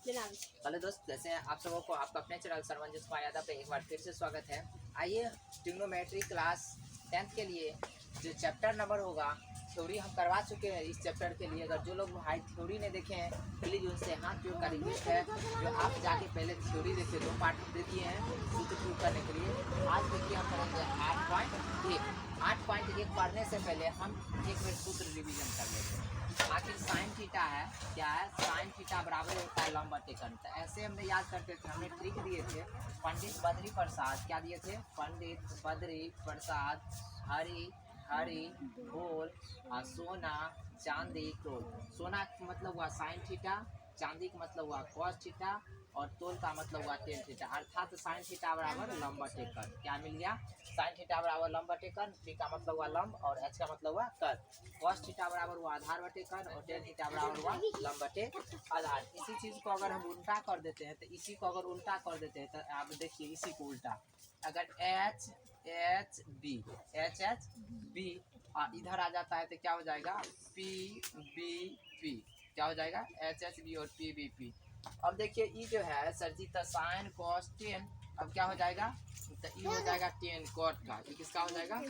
Hello दोस्त, कैसे हैं आप सबों को आपका अपने चैनल सर्वंजित यादव पे एक बार फिर से स्वागत है। आइए ट्रिग्नोमेट्री क्लास 10th के लिए जो चैप्टर नंबर होगा थ्योरी हम करवा चुके हैं। इस चैप्टर के लिए अगर जो लोग हाई थ्योरी नहीं देखे हैं प्लीज़ उनसे हाथ जोड़ का रिक्वेस्ट है जो आप जाके पहले थ्योरी देखे 2 पार्ट दे दिए हैं सूत्र प्रूव करने के लिए। आज देखिए हम पढ़ेंगे 8.1 पढ़ने से पहले हम एक बार सूत्र रिविजन कर लेते हैं। आखिर साइन थीटा है क्या है, साइन थीटा बराबर होता है लंब बटे कर्ण। तो ऐसे हमने याद करते थे, हमने ट्रिक दिए थे पंडित बद्री प्रसाद, क्या दिए थे पंडित बद्री प्रसाद हरि हरि बोल सोना चांदी तोल। सोना का मतलब हुआ साइन थीटा, चांदी का मतलब हुआ कॉस थीटा और तोल का मतलब हुआ टेन थीटा, अर्थात साइन थीटा बराबर लंब बटे कर्ण। क्या मिल गया, साइन थीटा बराबर लंब बटे कर्ण, पी का मतलब हुआ लंब और एच का मतलब हुआ कर्ण। कॉस थीटा बराबर हुआ आधार बटे कर्ण और टेन थीटा बराबर हुआ लंब बटे आधार। इसी चीज को अगर हम उल्टा कर देते हैं तो इसी को अगर उल्टा कर देते हैं तो आप देखिए इसी को उल्टा, अगर एच एच बी इधर आ जाता है तो क्या हो जाएगा पी बी पी, क्या हो जाएगा एच एच बी और पी बी पी। अब देखिए ये जो है सर जी तो साइन कॉस टेन, अब क्या हो जाएगा तो ये हो जाएगा टेन कॉट का, ये किसका हो जाएगा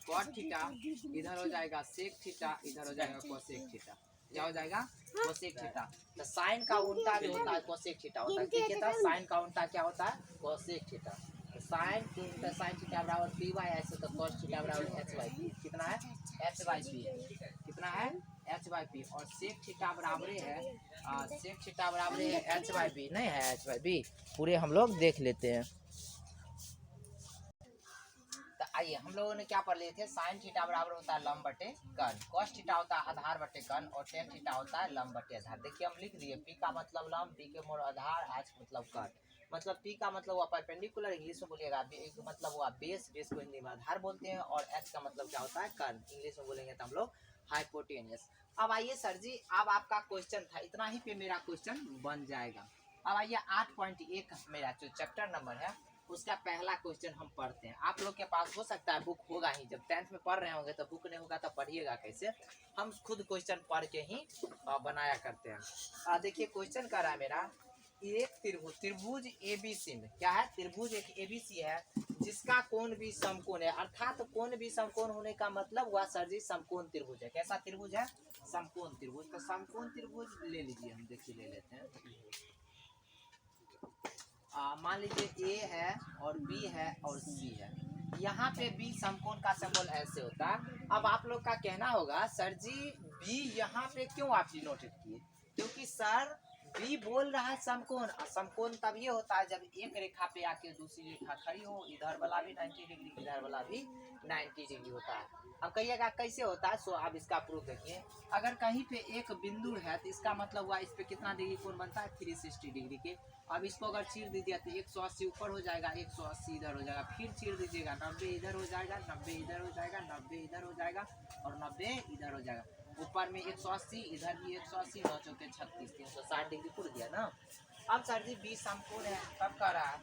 कॉट थीटा, इधर हो जाएगा सेक थीटा, इधर हो जाएगा कोसेक थीटा, क्या हो जाएगा कोसेक थीटा। तो साइन का उल्टा जो होता है कोसेक थीटा होता है, देखिए तो साइन का उल्टा क्या होता है कोसेक थीटा। साइन तो साइन थीटा बराबर पी बाई एच, तो कॉस थीटा बराबर एच बाई पी, कितना है एच बाई पी, कितना है एच बाई पी। और सेक थीटा बराबर है सेक थीटा बराबर है एच बाई पी, नहीं है एच बाई पी, पूरे हम लोग देख लेते हैं। तो आइए हम लोगों ने क्या पढ़ लिए थे, साइन थीटा बराबर होता है लंब बटे कर्ण, कॉस थीटा होता है आधार बटे कर्ण और टेन थीटा होता है लंब बटे आधार। देखिए हम लिख दिए, पी का मतलब लंब, पी के मोड़ आधार, आच मतलब कर्ण। मतलब पी का मतलब हुआ परपेंडिकुलर, इंग्लिश में बोलिएगा मतलब हुआ बेस, बेस को हिंदी में आधार बोलते हैं, और एच का मतलब क्या होता है कर्ण, इंग्लिश में बोलेंगे तो हम लोग हाइपोटेनियस। अब आइए सर जी, अब आपका क्वेश्चन था इतना ही पे मेरा क्वेश्चन बन जाएगा। अब आइए 8.1 मेरा जो चैप्टर नंबर है उसका पहला क्वेश्चन हम पढ़ते हैं। आप लोग के पास हो सकता है बुक होगा ही, जब 10th में पढ़ रहे होंगे तो बुक नहीं होगा तो पढ़िएगा कैसे, हम खुद क्वेश्चन पढ़ के ही बनाया करते हैं। देखिए क्वेश्चन कर रहा है मेरा, एक त्रिभुज एबीसी में क्या है, त्रिभुज एक एबीसी है जिसका कोण भी समकोण है, अर्थात कोण भी समकोण होने का मतलब हुआ सर जी समकोण त्रिभुज है। कैसा त्रिभुज है, समकोण त्रिभुज। तो समकोण त्रिभुज ले लीजिए, हम देखिए ले लेते हैं। मान लीजिए ए है और बी है और सी है, यहाँ पे बी समकोण का सिंबल ऐसे होता है। अब आप लोग का कहना होगा सर जी बी यहाँ पे क्यों आप डिनोटेड किए, क्योंकि सर बी बोल रहा है समकोण, समकोण तब ये होता है जब एक रेखा पे आके दूसरी रेखा खड़ी हो, इधर वाला भी 90 डिग्री इधर वाला भी 90 डिग्री होता है। अब कहिएगा कैसे होता है, सो आप इसका प्रूफ देखिए। अगर कहीं पे एक बिंदु है तो इसका मतलब हुआ इस पे कितना डिग्री कोण बनता है 360 डिग्री के। अब इसको अगर चीर दीजिए तो 180 ऊपर हो जाएगा, 180 इधर हो जाएगा, फिर चीर दीजिएगा 90 इधर हो जाएगा, 90 इधर हो जाएगा, 90 इधर हो जाएगा और 90 इधर हो जाएगा। ऊपर में 180, इधर भी 180, 9 चौके 36, 360 डिग्री पूर गया ना। अब सर जी बी समकोण है, तब कह रहा है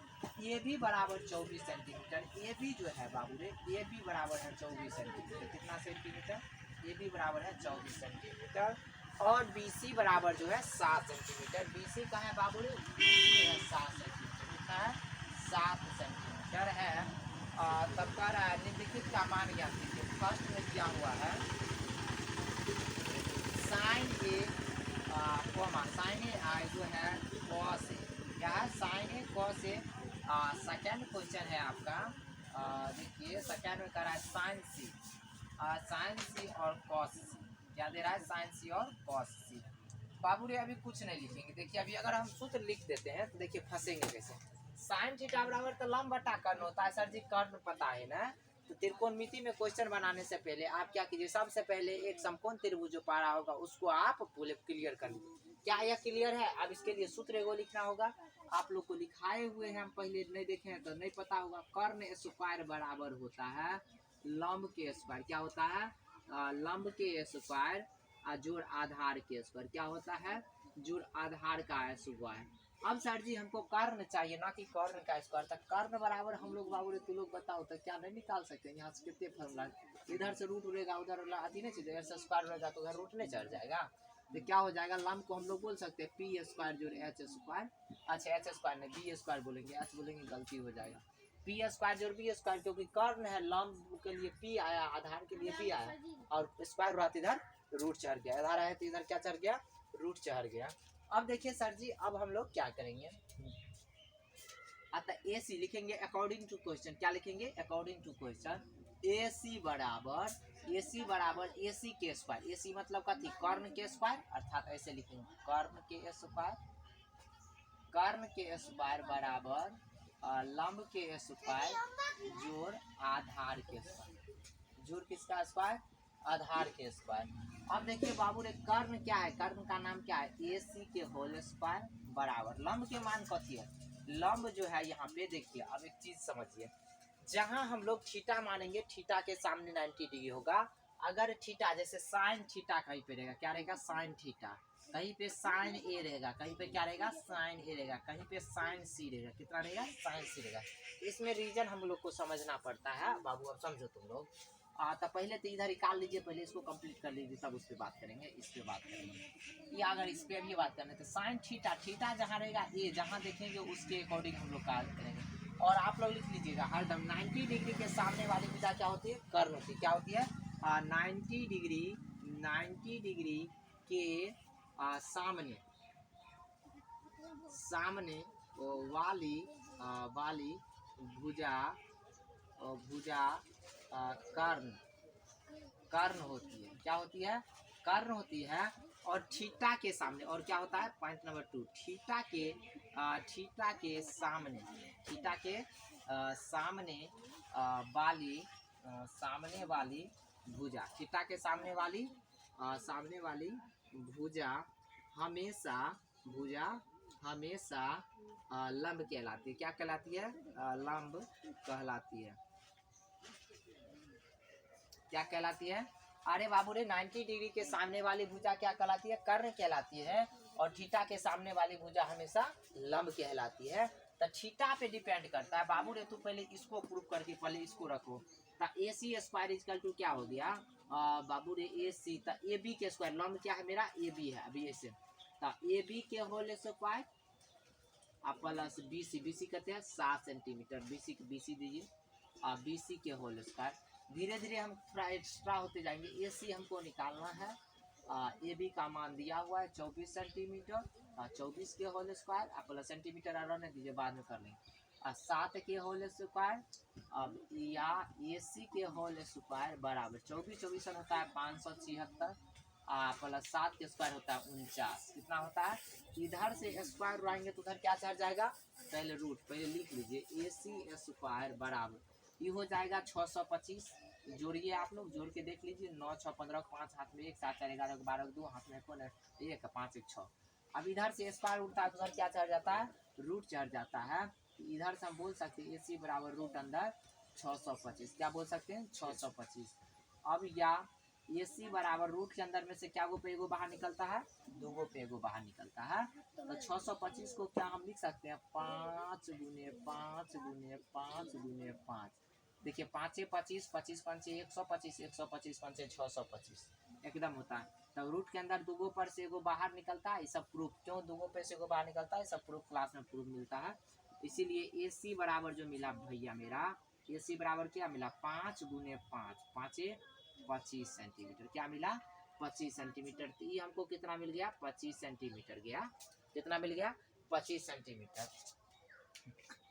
ए भी बराबर 24 सेंटीमीटर, ए भी जो है बाबू रे ए भी बराबर है 24 सेंटीमीटर, कितना सेंटीमीटर, ए भी बराबर है 24 सेंटीमीटर और बी सी बराबर जो है 7 सेंटीमीटर। बी सी का है बाबू रे 7 सेंटीमीटर, कितना है 7 सेंटीमीटर है। तब कह रहा है निम्नलिखित का मान ज्ञात कीजिए। फर्स्ट में क्या हुआ है साइन ए साइन ए जो है कॉस ए, क्या है sign A cos A. Second question है आपका, देखिए सेकेंड में कह रहा है साइन सी और कॉस सी, क्या दे रहा है साइन सी और कॉस सी। बाबू रे अभी कुछ नहीं लिखेंगे, देखिए अभी अगर हम सूत्र लिख देते हैं तो देखिए फंसेंगे कैसे। साइन थीटा बराबर तो लंब बटा कर्ण होता है सर जी, कर्ण पता है ना। तो त्रिकोणमिति में क्वेश्चन बनाने से पहले आप क्या कीजिए, सबसे पहले एक समकोण त्रिभुज जो पा रहा होगा उसको आप पूरे क्लियर कर लीजिए। क्या यह क्लियर है, अब इसके लिए सूत्र एगो लिखना होगा, आप लोग को लिखाए हुए हैं, हम पहले नहीं देखे हैं तो नहीं पता होगा। कर्ण स्क्वायर बराबर होता है लंब के स्क्वायर, क्या होता है लंब के स्क्वायर जोड़ आधार के स्क्वायर, क्या होता है जोड़ आधार का स्क्वायर। अब सर जी हमको कर्ण चाहिए ना कि कर्ण का स्क्वायर, तक कर्ण बराबर हम लोग बाबू तू लोग बताओ तो क्या नहीं निकाल सकते हैं, यहाँ से कितने फॉर्मूला, इधर से रूट उड़ेगा उधर अति नहीं चल, इधर से स्क्वायर रहेगा तो उधर रूट नहीं चढ़ जाएगा। तो क्या हो जाएगा, लंब को हम लोग बोल सकते हैं पी स्क्वायर जोड़ एच स्क्वायर, अच्छा एच स्क्वायर नहीं बी स्क्वायर बोलेंगे, एच बोलेंगे गलती हो जाएगा, पी स्क्वायर जोड़ बी स्क्वायर, क्योंकि कर्ण है लंब के लिए पी आया, आधार के लिए पी आया, और स्क्वायर रहा इधर रूट चढ़ गया, आधार आया तो इधर क्या चढ़ गया, रूट चढ़ गया। अब देखिए सर जी, अब हम लोग क्या करेंगे, अतः ए सी लिखेंगे अकॉर्डिंग टू क्वेश्चन, क्या लिखेंगे अकॉर्डिंग टू क्वेश्चन, ए सी बराबर ए सी के स्क्वायर, ए सी मतलब कथी, कर्ण के स्क्वायर, अर्थात ऐसे लिखेंगे कर्ण के स्क्वायर, कर्ण के स्क्वायर बराबर लंब के स्क्वायर जोड़ आधार के स्क्वायर, जोड़ किसका स्क्वायर, आधार के स्क्वायर। अब देखिए बाबू रे कर्ण क्या है, कर्ण का नाम क्या है, ए सी के होल स्क्वायर बराबर लंब के मान कथी है, लंब जो है यहाँ पे देखिए, अब एक चीज समझिए, जहां हम लोग थीटा मानेंगे, थीटा के सामने 90 डिग्री होगा, अगर थीटा जैसे साइन थीटा कहीं पे रहेगा, क्या रहेगा साइन थीटा, कहीं पे साइन ए रहेगा, कहीं पे क्या रहेगा साइन ए रहेगा, कहीं पे साइन सी रहेगा, कितना रहेगा साइन सी रहेगा। इसमें रीजन हम लोग को समझना पड़ता है बाबू, अब समझो तुम लोग। तो पहले तो इधर निकाल लीजिए, पहले इसको कंप्लीट कर लीजिए, तब उस पर बात करेंगे, इस पर बात करेंगे, या अगर इस पर भी बात करने तो साइन थीटा, थीटा जहाँ रहेगा ए, जहाँ देखेंगे उसके अकॉर्डिंग हम लोग बात करेंगे। और आप लोग लिख लीजिएगा हरदम 90 डिग्री के सामने वाली भुजा क्या होती है, कर्ण होती है, क्या होती है 90 डिग्री के सामने सामने वाली वाली भुजा भुजा कर्ण कर्ण होती है, क्या होती है कर्ण होती है, और थीटा के सामने, और क्या होता है पॉइंट नंबर 2, थीटा के सामने, थीटा के सामने वाली भुजा, थीटा के सामने वाली भुजा हमेशा लंब कहलाती है, क्या कहलाती है लंब कहलाती है, क्या कहलाती है, अरे बाबू रे 90 डिग्री के सामने वाली भुजा क्या कहलाती है, कर्ण कहलाती है, और थीटा के सामने वाली भुजा हमेशा लंब कहलाती है। तो थीटा पे डिपेंड करता है बाबू रे, तू पहले इसको प्रूव करके पहले इसको रखो, तो ए सी स्क्वायर इजकल टू क्या हो गया बाबू रे ए सी, तो ए बी के स्क्वायर, लंब क्या है मेरा ए बी है, अभी ऐसे, तो ए बी के whole square plus B C कहते हैं 7 सेंटीमीटर, बी सी दीजिए, बी सी के होल स्क्वायर, धीरे धीरे हम थोड़ा एक्स्ट्रा होते जाएंगे, ए सी हमको निकालना है, ए बी का मान दिया हुआ है 24 सेंटीमीटर, 24 के होल स्क्वायर, प्लस सेंटीमीटर रहने दीजिए बाद में कर लेंगे, 7 के होल स्क्वायर, अब या ए सी के होल स्क्वायर बराबर 24 होता है 576, प्लस 7 के स्क्वायर होता है 49, कितना होता है, इधर से स्क्वायर उड़ाएंगे तो उधर क्या चढ़ जाएगा, पहले रूट, पहले लिख लीजिए ए सी स्क्वायर बराबर ये हो जाएगा 625, जोड़िए आप लोग, जोड़ के देख लीजिए, 9 6 15 5 हाथ में 1 7 4 11 12 2 हाथ में 1 5 1 6, अब इधर से स्क्वायर उड़ता है तो उधर क्या चढ़ जाता है, रूट चढ़ जाता है, तो इधर से हम बोल सकते हैं ए सी बराबर रूट अंदर 625, क्या बोल सकते हैं 625। अब या ए सी बराबर रूट के अंदर में से क्या गो पे एगो बाहर निकलता है, 2 गो पे एगो बाहर निकलता है, तो 625 को क्या हम लिख सकते हैं 5 गुने 5 गुने 5 गुने 5, देखिए 5 25 25 5 125 125 5 625 एकदम होता है, तब रूट के अंदर 2 गो पर से एगो बाहर निकलता है, ये सब प्रूफ, क्यों 2 गो पे से एगो बाहर निकलता है, सब प्रूफ क्लास में प्रूफ मिलता है, इसीलिए ए सी बराबर जो मिला भैया मेरा, ए सी बराबर क्या मिला 5 गुने 5 5 25 सेंटीमीटर, क्या मिला 25 सेंटीमीटर, तो ये हमको कितना मिल गया 25 सेंटीमीटर गया, कितना मिल गया 25 सेंटीमीटर।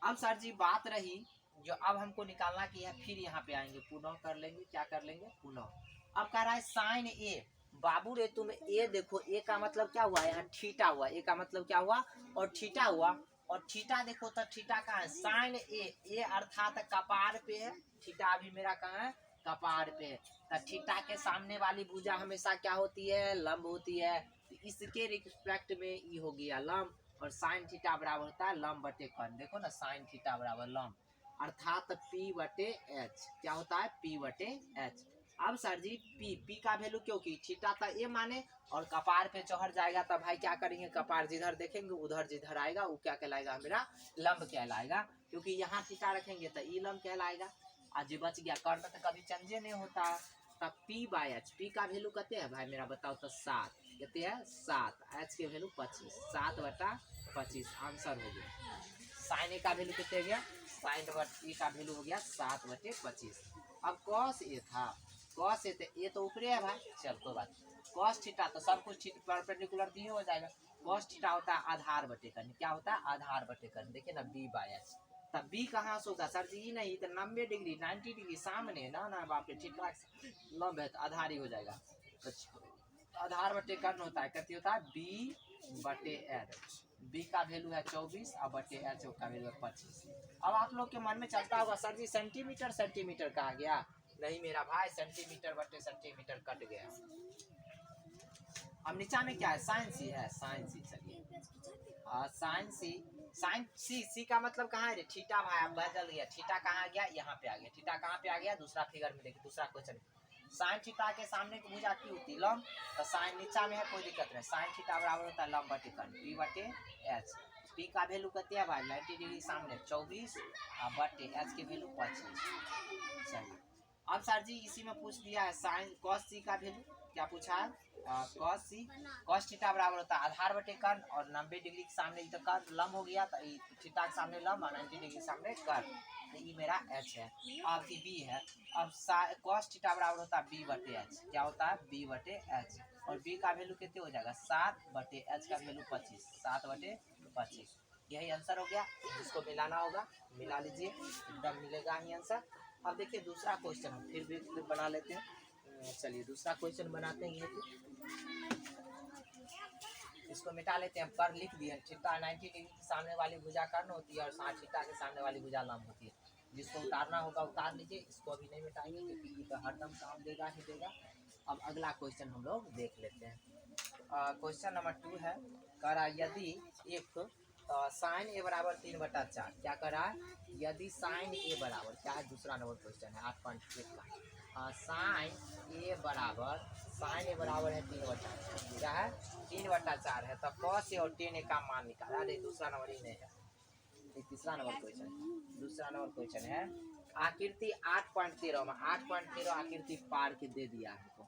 अब सर जी बात रही जो अब हमको निकालना की है, फिर यहाँ पे आएंगे पुनः कर लेंगे, क्या कर लेंगे पुनः। अब कह रहा है साइन ए, बाबू रे तुम ए देखो, ए का मतलब क्या हुआ, यहाँ थीटा हुआ, ए का मतलब क्या हुआ और थीटा हुआ, और थीटा देखो तो थीटा कहाँ है साइन ए अर्थात कपार पे है, थीटा अभी मेरा कहाँ है कपार पे, तो थीटा के सामने वाली भुजा हमेशा क्या होती है लंब होती है, तो इसके रिस्पेक्ट में ये हो गया लंब, और साइन थीटा बराबर होता है लंब बटे कर्ण, देखो ना साइन थीटा बराबर लंब, अर्थात पी बटे एच, क्या होता है पी बटे एच। अब सर जी पी का वैल्यू क्योंकि थीटा था ए माने, और कपार पे चढ़ जाएगा तब भाई क्या करेंगे, कपार जिधर देखेंगे उधर जिधर आएगा वो क्या कहलाएगा मेरा लंब कहलाएगा, क्योंकि यहाँ थीटा रखेंगे तो ई लंब कहलाएगा, आज बच गया, कर्ण तो कभी चेंजे नहीं होता, तब पी बाय एच, पी का वैल्यू कहते हैं भाई मेरा बताओ तो 7, कितने है 7, एच के वैल्यू 25, 7/25 आंसर हो गया। साइन ए का वैल्यू कितने हो गया, साइन ए का वैल्यू हो गया 7/25। अब कॉस ए था, कॉस ए ए तो ऊपरी है भाई, चल कोई बात। कॉस थीटा तो सब कुछ परपेंडिकुलर दिए हो जाएगा। कॉस थीटा होता है आधार बटे कर्ण, क्या होता है आधार बटे कर्ण। देखिए ना b/h, तब b कहाँ से होगा सर जी, नहीं तो 90 डिग्री 90 डिग्री सामने ना ना बाप रे, ठीक ठाक लंब है तो आधार ही हो जाएगा। आधार बटे कर्ण होता है, कितनी होता है b/h, b का वैल्यू है 24 और बटे h का वैल्यू है 25। अब आप लोग के मन में चलता होगा सर जी सेंटीमीटर सेंटीमीटर कहा गया, नहीं मेरा भाई सेंटीमीटर बटे सेंटीमीटर कट गया। अब नीचा में क्या है, साइन सी है, साइन सी। चलिए साइन सी, साइन सी का मतलब कहाँ है रे, थीटा भाई, अब बदल गया, थीटा कहाँ गया, यहाँ पे आ गया। थीटा कहाँ पे आ गया, दूसरा फिगर में देखिए, दूसरा क्वेश्चन। साइन थीटा के सामने की भुजा की होती लंब, तो साइन नीचा में है कोई दिक्कत नहीं, साइन थीटा बराबर होता है लंब बटे कर्ण b/h। p का वैल्यू कितने है भाई, 90 डिग्री सामने 24 और बटे h की वैल्यू 25। चलिए अब सर जी इसी में पूछ दिया है साइन कॉस सी का वैल्यू, क्या पूछा है कॉस सी, कॉस थीटा बराबर होता है आधार बटे कर्ण, और 90 डिग्री के सामने तो कर्ण लंब हो गया, तो थीटा के सामने लंब और 90 डिग्री के सामने कर्ण, ये मेरा h है। अब b है, अब कॉस थीटा बराबर होता है b/h, क्या होता है b/h, और b का वैल्यू कितने हो जाएगा 7/h का वैल्यू 25, 7/25। यही आंसर हो गया, जिसको मिलाना होगा मिला लीजिए, एकदम मिलेगा ही आंसर। अब देखिए दूसरा क्वेश्चन फिर भी बना लेते हैं। चलिए दूसरा क्वेश्चन बनाते हैं, इसको मिटा लेते हैं। पर लिख दिए थीटा 90 डिग्री के सामने वाली भुजा कर्ण होती है और साथ थीटा के सामने वाली भुजा लंब होती है। जिसको उतारना होगा उतार लीजिए, इसको अभी नहीं मिटाएंगे क्योंकि ये तो हरदम काम देगा ही देगा। अब अगला क्वेश्चन हम लोग देख लेते हैं। क्वेश्चन नंबर 2 है, कह रहा यदि इफ साइन ए बराबर 3/4, क्या कह रहा है, यदि साइन ए बराबर, क्या है दूसरा नंबर क्वेश्चन है 8.1 का, साइन ए बराबर है 3/4, क्या है 3/4 है, तब कॉस ए और tan ए का मान निकाला। अरे दूसरा नंबर ही नहीं है, तीसरा नंबर क्वेश्चन, दूसरा नंबर क्वेश्चन है आकृति 8.13 में, 8.13 आकृति पार के दे दिया है हमको,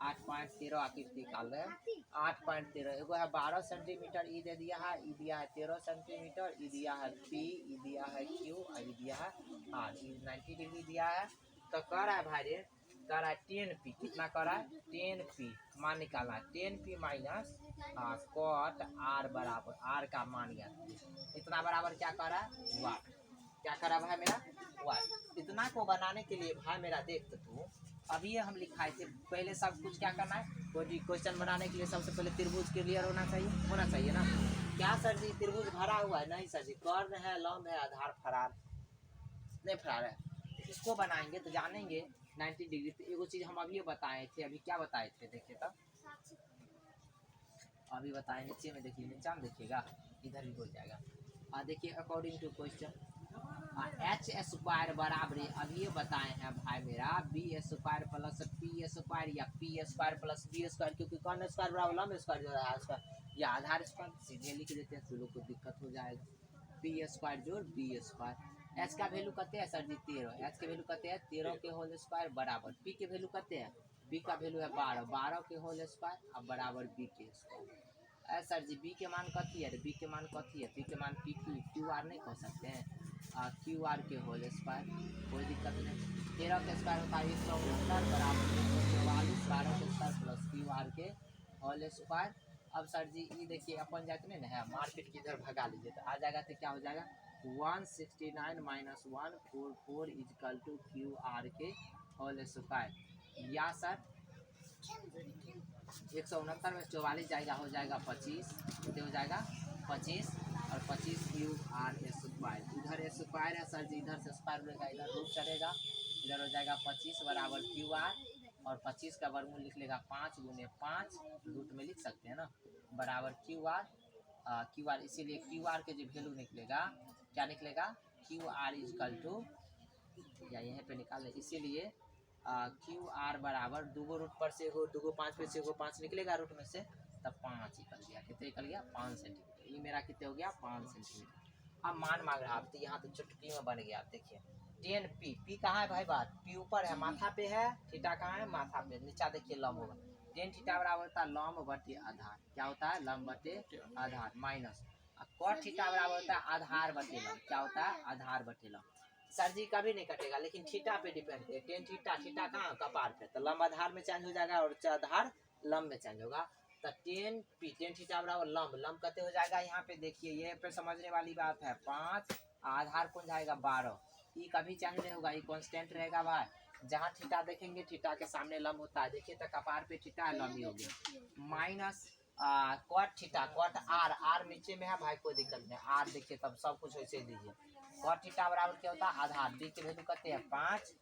8.13 आकृति काल है, 8.13 एगो है 12 सेंटीमीटर, ई दे दिया है, ई दिया है 13 सेंटीमीटर, ई दिया है पी, ई दिया है क्यू, ई दिया है आर, ई 90 डिग्री दिया है। तो कह रहा है भाई रे, कह रहा है 10p, कितना कह रहा है 10p मान निकालना है, 10p माइनस कॉट आर बराबर, आर का मान याद, इतना बराबर क्या कह रहा है वाट, क्या कह रहा है भाई मेरा वाट। इतना को बनाने के लिए भाई मेरा देख तो तू, अभी हम लिखाए थे पहले सब कुछ क्या करना है, कोई क्वेश्चन बनाने के लिए सबसे पहले त्रिभुज क्लियर होना चाहिए ना। क्या सर जी त्रिभुज भरा हुआ है, नहीं सर जी, कर्ण है लंब है आधार फरार नहीं फरार है, इसको बनाएंगे तो जानेंगे 90 डिग्री। तो एगो चीज हम अभी बताए थे, अभी क्या बताए थे देखिए, तब अभी बताए नीचे में देखिए, नीचा में देखिएगा इधर भी हो जाएगा। देखिए अकॉर्डिंग टू क्वेश्चन h² बराबर अभी बताए हैं भाई मेरा b² प्लस p² या p² प्लस b², क्योंकि कर्ण स्क्वायर बराबर लंब स्क्वायर जो है स्क्वायर या आधार स्क्वायर, सीधे लिख देते हैं तो लोग को दिक्कत हो जाएगा। p² जोड़ b², h का वैल्यू कते है सर जी 13, h के वैल्यू कते है 13 के होल स्क्वायर बराबर p के वैल्यू कते है, b का वैल्यू है 12, 12 के होल स्क्वायर अब बराबर b के स्क्वायर। सर जी b के मान कथी है, b के मान कथी है, b के मान क्यू आर नहीं कह सकते हैं, क्यू आर के होल स्क्वायर, कोई दिक्कत नहीं। 13 के स्क्वायर होता है 169 बराबर 144, 12 के स्क्वायर प्लस क्यू आर के होल स्क्वायर। अब सर जी ये देखिए अपन जाते नहीं ना है मार्केट की इधर भगा लीजिए तो आ जाएगा, तो क्या हो जाएगा 169 minus 144 equal to Q R के होल स्क्वायर, या सर 169 में 44 जाएगा, हो जाएगा 25, कितने हो जाएगा 25, और 25 क्यू आर स्क्वायर, इधर स्क्वायर है सर जी, इधर से स्क्वायर रहेगा, इधर रूट चलेगा, इधर हो जाएगा 25 बराबर क्यू आर, और 25 का वर्गमूल लिख लेगा 5 गुने 5, रूट में लिख सकते हैं ना, बराबर क्यू आर, इसीलिए क्यू आर के जो वैल्यू निकलेगा, क्या निकलेगा क्यू आर इजकल टू, या यहीं पे निकाल लें, इसीलिए क्यू आर बराबर दूगो रूट पर से एगो, दूगो 5 पे से एगो 5 निकलेगा रूट में से, तब 5 निकल गया, कितने निकल गया 5 सेंटीमीटर, ये मेरा कितने हो गया 5 सेंटीमीटर। अब मान मांग रहा आप, तो यहाँ तो चुटकी में बन गया, आप देखिए 10p, p कहाँ है भाई बात, p ऊपर है माथा पे है, थीटा कहाँ है माथा पे, नीचा देखिए लंब होगा, टेन थीटा बराबर होता है लंब बटे आधार, क्या होता है लंब बटे आधार, माइनस कॉट थीटा बराबर होता है आधार बटे लंब, क्या होता है आधार बटे लंब। सर जी कभी नहीं कटेगा लेकिन थीटा पे डिपेंड है, टेन थीटा, थीटा कहाँ कपार पे, तो लंब आधार में चेंज हो जाएगा और आधार लंब में चेंज होगा। तो टेन थीटा बराबर लंब, लंब कते हो जाएगा यहाँ पे देखिए, ये पे समझने वाली बात है 5, आधार कौन जाएगा 12, ये कभी चेंज नहीं होगा, ये कांस्टेंट रहेगा भाई। जहाँ थीटा देखेंगे थीटा के सामने लंब होता है, देखिए तो कपार पे थीटा है, लंब ही हो गया, minus cot theta, cot R, R नीचे में है भाई कोई दिक्कत नहीं, आर देखिए तब सब कुछ वैसे दीजिए। कॉट थीटा बराबर क्या होता है आधार, डी के वैल्यू कहते हैं 5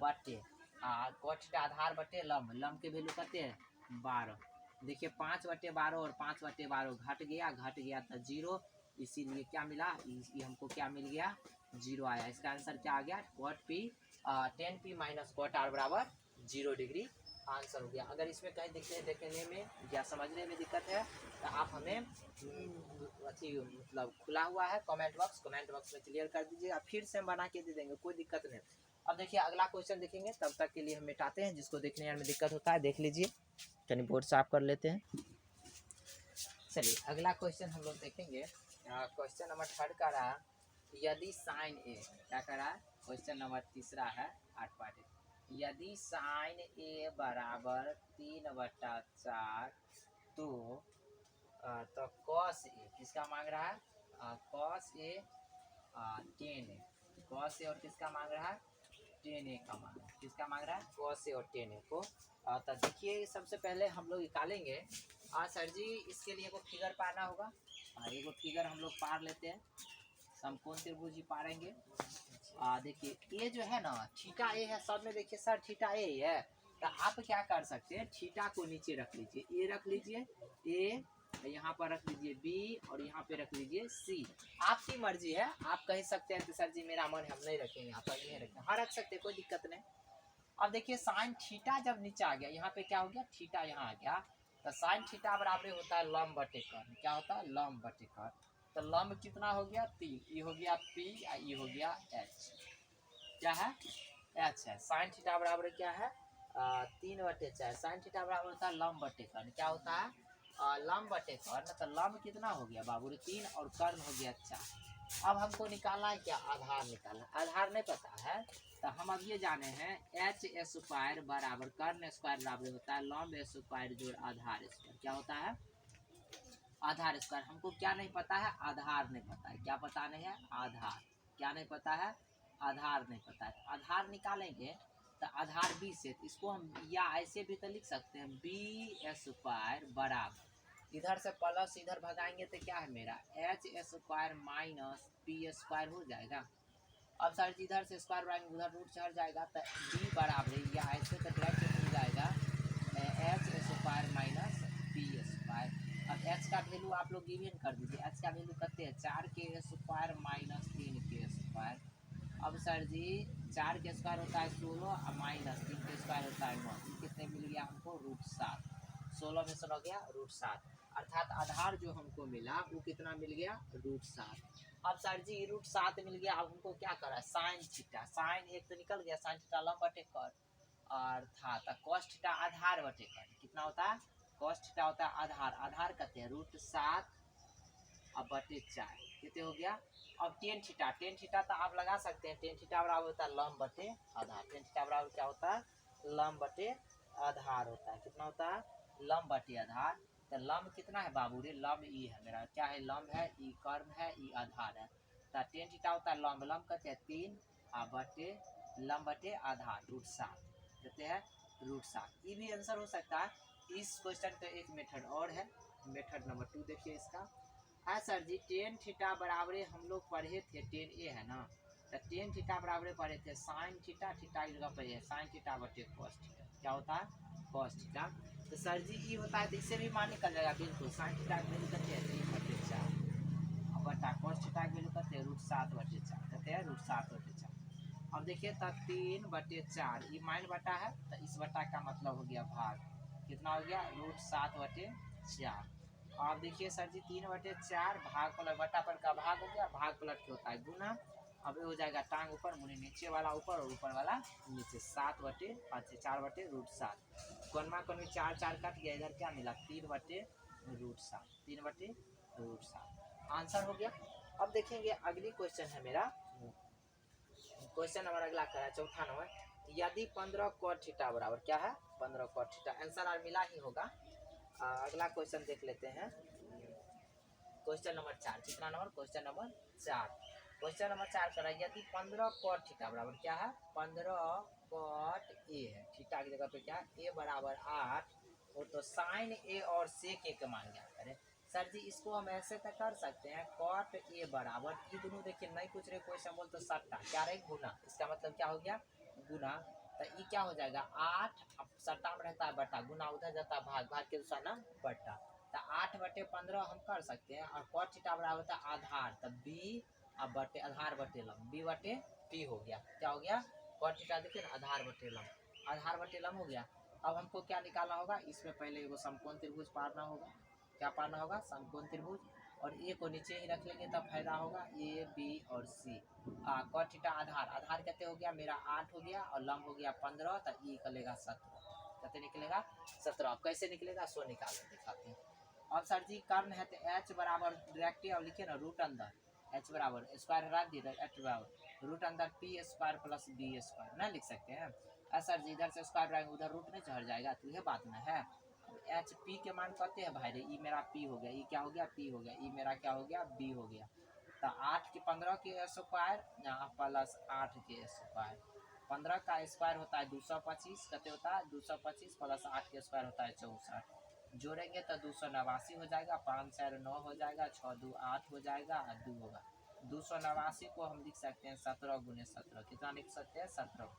बटे कॉट थीटा आधार बटे लंब, लंब के वैल्यू कहते हैं 12, देखिए 5 बटे 12 और 5 बटे 12 घट गया तो 0, इसीलिए क्या मिला, ये हमको क्या मिल गया 0 आया। इसका आंसर क्या आ गया cot P 10p minus cot R बराबर 0 डिग्री आंसर हो गया। अगर इसमें कहीं देखने में या समझने में दिक्कत है तो आप हमें अथी मतलब खुला हुआ है कमेंट बॉक्स में क्लियर कर दीजिएगा, फिर से हम बना के दे देंगे, कोई दिक्कत नहीं। अब देखिए अगला क्वेश्चन देखेंगे, तब तक के लिए हम मिटाते हैं, जिसको देखने में दिक्कत होता है देख लीजिए, चलिए बोर्ड साफ कर लेते हैं। चलिए अगला क्वेश्चन हम लोग देखेंगे, क्वेश्चन नंबर 3 का रहा, यदि साइन ए, क्या कर रहा है क्वेश्चन नंबर 3 है 8 पार्ट, यदि साइन ए बराबर 3/4 तो कॉस ए किसका मांग रहा है cos A 10 A, cos A और किसका मांग रहा है 10 ए का मांग रहा है, किसका मांग रहा है कॉस ए और 10 ए को। तो देखिए सबसे पहले हम लोग निकालेंगे, सर जी इसके लिए एक फिगर पाना होगा, एक फिगर हम लोग पार लेते हैं, समकोण त्रिभुज ही पारेंगे। देखिए ये जो है ना थीटा ए है, सब में देखिए सर थीटा ए है, तो आप क्या कर सकते हैं थीटा को नीचे रख लीजिए, ए रख लीजिए ए, यहाँ पर रख लीजिए बी और यहाँ पे रख लीजिए सी, आपकी मर्जी है, आप कह सकते हैं तो सर जी मेरा मन हम नहीं रखेंगे यहाँ पर, नहीं रखेंगे, हाँ रख सकते कोई दिक्कत नहीं। अब देखिए साइन थीटा जब नीचे आ गया, यहाँ पे क्या हो गया थीटा यहाँ आ गया, तो साइन थीटा बराबर होता है लंब बटे कर्ण, क्या होता है लंब बटे कर्ण, तो लंब कितना हो गया 3, ये हो गया पी, ये हो गया एच, क्या है एच है, साइन थीटा बराबर क्या है 3/4, साइन थीटा बराबर होता है लंब बटे कर्ण, क्या होता है लंब बटे कर्ण, तो लंब कितना हो गया बाबू 3 और कर्ण हो गया 4। अब हमको निकालना है क्या आधार निकालना, आधार नहीं पता है तो हम अब ये जाने हैं एच स्क्वायर बराबर कर्ण स्क्वायर बराबर होता है लंब स्क्वायर जोड़ आधार स्क्वायर, क्या होता है आधार स्क्वायर। हमको क्या नहीं पता है आधार नहीं पता है, क्या पता नहीं है आधार, क्या नहीं पता है आधार नहीं पता है, आधार निकालेंगे तो आधार बी से, इसको हम या ऐसे भी तो लिख सकते हैं बी स्क्वायर बराबर, इधर से प्लस इधर भगाएंगे तो क्या है मेरा H square minus P square हो जाएगा। अब सर जी इधर से स्क्वायर बढ़ाएंगे उधर रूट चढ़ जाएगा, तो बी बराबर या ऐसे तो डायरेक्ट मिल जाएगा H square minus P square. अब एच का वैल्यू आप लोग गिवन कर दीजिए, एच का वैल्यू कहते हैं 4 के स्क्वायर माइनस 3 के स्क्वायर। अब सर जी 4 के स्क्वायर होता है 16 और माइनस 3 के स्क्वायर होता है 9, कितने मिल गया हमको √7, 16 में से हो गया √7, अर्थात आधार जो हमको मिला वो कितना मिल गया √7। अब सर जी √7 मिल गया, अब हमको क्या करा साइन थीटा, साइन एक तो निकल गया, साइन थीटा लंब बटे कर्ण, अर्थात कॉस थीटा आधार बटे कर्ण, कितना होता है कॉस थीटा होता है आधार, आधार कहते हैं √7 अब बटे 4, कितने हो गया। अब टेन थीटा तो आप लगा सकते हैं, टेन थीटा बराबर होता है लंब बटे आधार, टेन थीटा बराबर क्या होता है लंब बटे आधार होता है, कितना होता है लंब बटे आधार। तो लंब कितना है बाबू रे, लंब ई है मेरा, क्या है लंब है ई कर्ण है ई आधार है, तो टेन थीटा होता है लंब, लंब कहते हैं 3 बटे लंब बटे आधार √7, कहते हैं √7, ये भी आंसर हो सकता है। इस क्वेश्चन का एक मेथड और है, मेथड नंबर 2 देखिए इसका है सर जी टेन थीटा बराबर हम लोग पढ़े थे, टेन ए है ना, तो टेन थीटा बराबर पढ़े थे साइन थीटा, थीटा की जगह पढ़े साइन थीटा बटे कॉस थीटा, क्या होता है कॉस थीटा। तो सर जी ये होता है तो इससे भी मान निकल जाएगा बिल्कुल, साइन थीटा की वैल्यू कहते हैं 3/4 बटा कॉस थीटा की वैल्यू कहते हैं √7/4, कहते हैं √7/4। अब देखिए तो 3/4 ये माइन बटा है, तो इस बटा का मतलब हो गया भाग, कितना हो गया √7/4। आप देखिए सर जी 3/4 भाग पलट बटा पर का भाग हो गया, भाग पलट के होता है गुना, अब ये हो जाएगा टांग ऊपर मुनि नीचे वाला ऊपर और ऊपर वाला नीचे 7/5 से 4/√7 कोनमा कोनी 4 4 कट गया इधर क्या मिला 3/√7 3/√7 आंसर हो गया। अब देखेंगे अगली क्वेश्चन है मेरा क्वेश्चन नंबर अगला करा चौथा नंबर यदि 15 cot थीटा बराबर क्या है 15 cot थीटा आंसर और मिला ही होगा। अगला क्वेश्चन देख लेते हैं क्वेश्चन नंबर 4 कितना number question number 4 question number 4 करा यदि 15 cot थीटा बराबर क्या है 15 cot a है थीटा की जगह पे क्या है a बराबर 8 हो तो साइन a और सेक a का मान ज्ञात करें। सर जी इसको हम ऐसे तक कर सकते हैं cot a बराबर ये दोनों देखिए नहीं पूछ रहे क्वेश्चन बोल तो सट्टा क्या रहे गुना इसका मतलब क्या हो गया गुना तो ये क्या हो जाएगा 8 अब सट्टा में रहता है बटा गुना उधर जाता है भाग भाग के दूसरा ना बटा तो 8/15 हम कर सकते हैं और cot थीटा बराबर होता है आधार तब b अब बटे आधार बटे लम b बटे t हो गया क्या हो गया cot थीटा देखिए ना आधार बटे लम हो गया। अब हमको क्या निकालना होगा इसमें पहले एगो समकोण त्रिभुज पारना होगा क्या पारना होगा समकोण त्रिभुज और ए को नीचे ही रख लेंगे तब फायदा होगा ए बी और सी cot थीटा आधार कितने हो गया मेरा 8 हो गया और लम हो गया 15 तो ई निकलेगा 17 कितने निकलेगा 17 अब कैसे निकलेगा सो निकाल के दिखाते हैं। अब सर जी कर्ण है तो एच बराबर डायरेक्टली अब लिखे ना रूट अंदर एच बराबर स्क्वायर हटा दिए एच बराबर रूट अंदर P square plus B square ना लिख सकते हैं सर जी इधर से स्क्वायर रहेंगे उधर रूट में चढ़ जाएगा तो यह बात ना है। एच पी के मान कहते हैं भाई रे ई मेरा पी हो गया ई क्या हो गया पी हो गया ई मेरा क्या हो गया बी हो गया तो 8 के 15 के स्क्वायर प्लस 8 के स्क्वायर 15 का स्क्वायर होता है 225 कितने होता है 225 प्लस 8 के स्क्वायर होता है 64 जोड़ेंगे तो 289 हो जाएगा 5 4 9 हो जाएगा 6 2 8 हो जाएगा और 2 होगा 289 को हम लिख सकते हैं 17 गुने 17 कितना लिख सकते हैं 17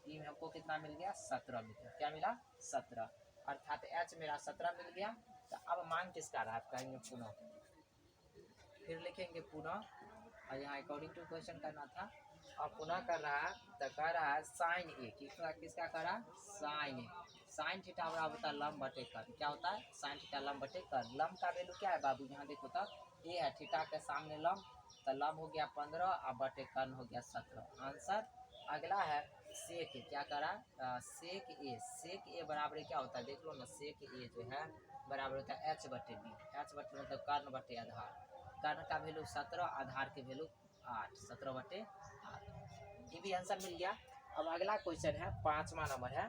ई हमको कितना मिल गया 17 मिल गया क्या मिला 17 अर्थात एच मेरा 17 मिल गया। तो अब मान किसका रहा आप कहेंगे पुनः फिर लिखेंगे पुनः और यहाँ अकॉर्डिंग टू क्वेश्चन करना था और पुनः कर रहा है तो कह रहा है साइन ए किसका कर रहा है साइन ए साइन थीटा बराबर होता है लंब बटे कर क्या होता है साइन थीटा लंब बटे कर लंब का वैल्यू क्या है बाबू यहाँ देखो तो ए है थीटा के सामने लंब तो लंब हो गया 15 और बटे कर्ण हो गया 17 आंसर। अगला है सेक ए क्या करा सेक ए बराबर क्या होता है देख लो ना सेक ए जो है बराबर होता है एच बटे बी एच बटे मतलब कर्ण बटे आधार कर्ण का वैल्यू 17 आधार के वैल्यू 8 17/8 ये भी आंसर मिल गया। अब अगला क्वेश्चन है 5वां नंबर है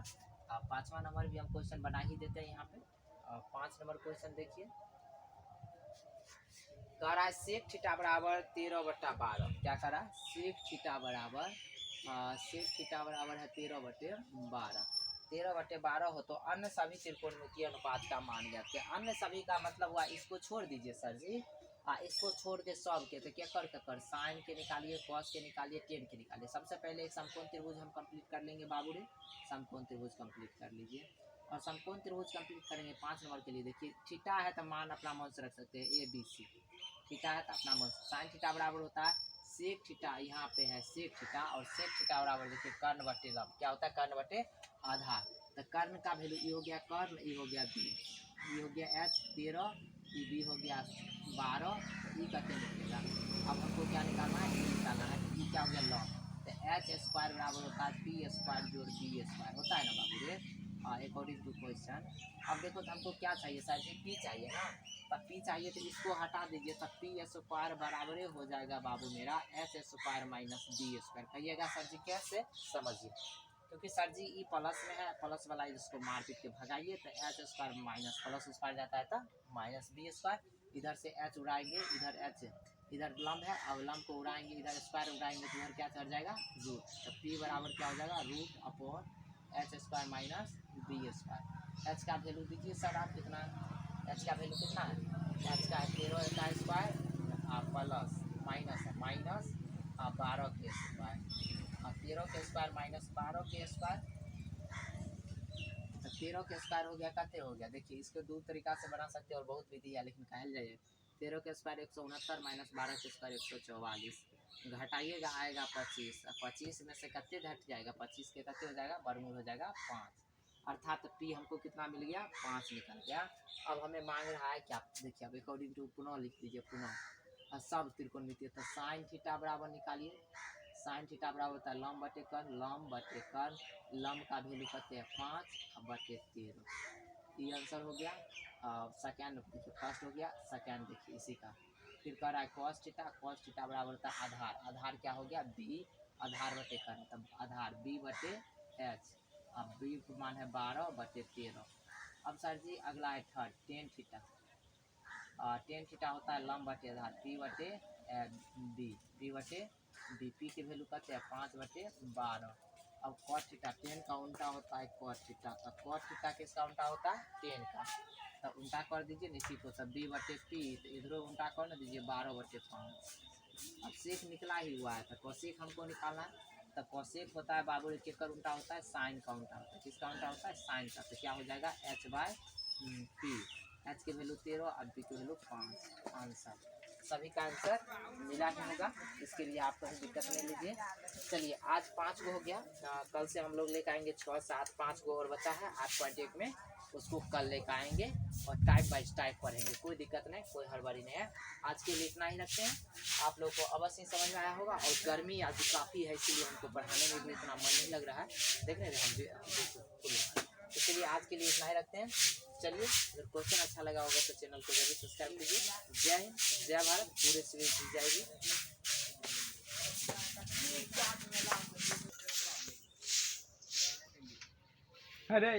5वां नंबर भी हम क्वेश्चन बना ही देते हैं यहाँ पे 5 नंबर क्वेश्चन देखिए कह रहा है सेक थीटा बराबर 13/12 क्या कह रहा है सेक थीटा बराबर है 13/12 13/12 हो तो अन्य सभी त्रिकोणमितीय अनुपात का मान ज्ञात किया अन्य सभी का मतलब हुआ इसको छोड़ दीजिए सर जी इसको छोड़ के सब के तो क्या कर साइन के निकालिए कॉस के निकालिए टेन के निकालिए सबसे पहले एक समकोण त्रिभुज हम कंप्लीट कर लेंगे बाबू रे समकोण त्रिभुज कंप्लीट कर लीजिए और समकोण त्रिभुज कंप्लीट करेंगे 5 नंबर के लिए देखिए थीटा है तो मान अपना मन से रख सकते हैं ए बी सी थीटा है तो अपना मन साइन थीटा बराबर होता है सेक थीटा यहाँ पे है सेक थीटा और सेक थीटा बराबर देखिए कर्ण बटे लंब क्या होता है कर्ण बटे आधार तो कर्ण का वैल्यू ई हो गया कर्ण ई हो गया बी ई हो गया एच 13 ई बी हो गया 12 ई कहते निकलेगा। अब हमको क्या निकालना है ई निकालना है ई क्या हो गया लॉग तो एच स्क्वायर बराबर होता है पी स्क्वायर जोड़ बी स्क्वायर होता है ना बाबू रे अकॉर्डिंग टू क्वेश्चन। अब देखो तो हमको क्या चाहिए सर जी पी चाहिए ना तब पी चाहिए तो इसको हटा दीजिए तब पी स्क्वायर बराबर हो जाएगा बाबू मेरा H square minus B square कहिएगा सर जी कैसे समझिए क्योंकि सर जी ई प्लस में है प्लस वाला इसको मार पीट के भगाइए तो H square minus plus square जाता है तो माइनस बी स्क्वायर इधर से एच उड़ाएंगे इधर एच इधर लंब है अब लंब को उड़ाएंगे इधर स्क्वायर उड़ाएंगे तो इधर क्या चढ़ जाएगा रूट तो पी बराबर क्या हो जाएगा root upon H square minus B square H का वैल्यू दीजिए सर आप कितना एच का वैल्यू कितना है एच का 13 का स्क्वायर प्लस माइनस है माइनस 12 के स्क्वायर 13 के स्क्वायर माइनस 12 के स्क्वायर तो 13 के स्क्वायर हो गया कहते हो गया देखिए इसको दो तरीका से बना सकते हैं और बहुत विधि है लेकिन कहल जाइए 13 के स्क्वायर 169 माइनस 12 के स्क्वायर 144 घटाइएगा आएगा 25 25 में से कितने घट जाएगा 25 के कितने हो जाएगा वर्गमूल हो जाएगा 5 अर्थात पी हमको कितना मिल गया 5 निकल गया। अब हमें मांग रहा है क्या देखिए अब अकॉर्डिंग टू पुनः लिख दीजिए पुनः सब त्रिकोणमितीय तो साइन थीटा बराबर निकालिए साइन थीटा बराबर होता है लंब बटे कर्ण, लंब बटे कर्ण, लंब का वैल्यू कहते हैं 5 बटे 13। ये आंसर हो गया। सेकेंड देखिए, फर्स्ट हो गया, सेकेंड देखिए इसी का। फिर कह रहा है कॉस थीटा, कॉस थीटा बराबर होता है आधार, आधार क्या हो गया बी, आधार बटे कर्ण, तब आधार बी बटे एच। अब बी का मान है 12 बटे 13। अब सर जी अगला है third tan theta. Tan theta होता है लंब बटे आधार पी बटे बी, बी बटे बी, पी की वैल्यू कहते हैं 5 बटे 12। अब कॉट थीटा, टेन का उल्टा होता है कॉट थीटा, तो कॉट थीटा किसका उल्टा होता है टेन का, तो उल्टा कर दीजिए इसी को, सब बी बटे पी, तो इधरों उल्टा कर ना दीजिए 12 बटे 5। अब सेक निकला ही हुआ है, तो कोसेक हमको निकालना है, तो कोसेक होता है बाबू केकर उल्टा होता है साइन का उल्टा होता है, किसका उल्टा होता है साइन का, तो क्या हो जाएगा एच बाय पी, एच की वैल्यू 13 और पी की वैल्यू 5। आंसर सभी का आंसर मिला ही होगा, इसके लिए आप कोई दिक्कत नहीं लीजिए। चलिए आज 5 गो हो गया, कल से हम लोग लेकर आएंगे 6 7 5 गो और बचा है 8.1 में, उसको कल लेकर आएंगे और टाइप बाई टाइप पढ़ेंगे, कोई दिक्कत नहीं, कोई हड़बड़ी नहीं है। आज के लिए इतना ही रखते हैं, आप लोग को अवश्य समझ में आया होगा, और गर्मी आज काफ़ी है इसीलिए हमको पढ़ाने में भी इतना मन नहीं लग रहा है, देख रहे हैं हम भी, इसलिए आज के लिए इतना ही रखते हैं। चलिए अगर क्वेश्चन अच्छा लगा होगा तो चैनल को जरूर सब्सक्राइब कीजिए। जय हिंद, जय भारत, पूरे सीरीज दी जाएगी। अरे